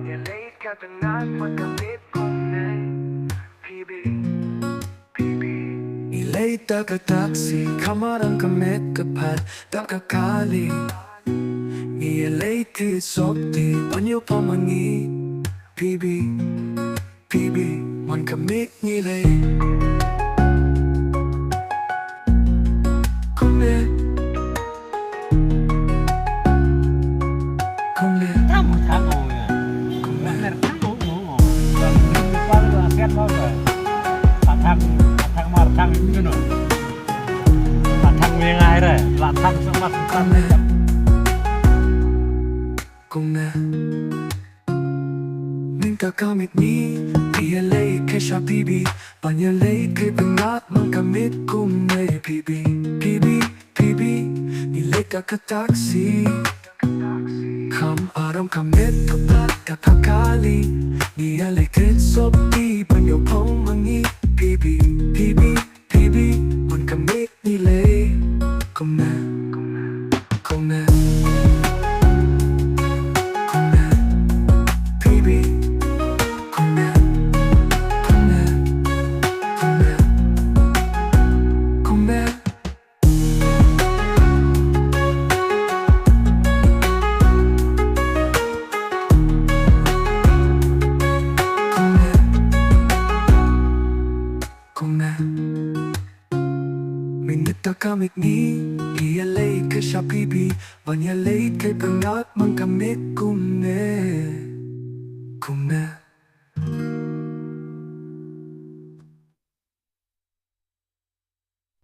Panyalit ka tangat magkamit kong na PB PB Ilay taga-taxi kamarang kamit kapad takakali Ilay kisokti panyo pamangi PB PB man kamit ngilay Kumit Kumit Tháng rồi Mẹ tháng ngủ ngủ Rồi mình qua là xét bao giờ Thằng mà thằng như nữa thằng về ngay rồi là thằng sẽ mặt thằng này Kumit Mình kakamit ni Iyalay kay siya PB Panyalay kay pangat mang kamit kumay PB PB PB Nilay kakataksi Kam aram kamit kapat kakakali Niyalay kitsop di panyo pong mangi PB PB PB Man kamit nilay Kumit Kumit Kamit ni Iyalay ka siya PB Panyalay kay pangat mang kamit kumne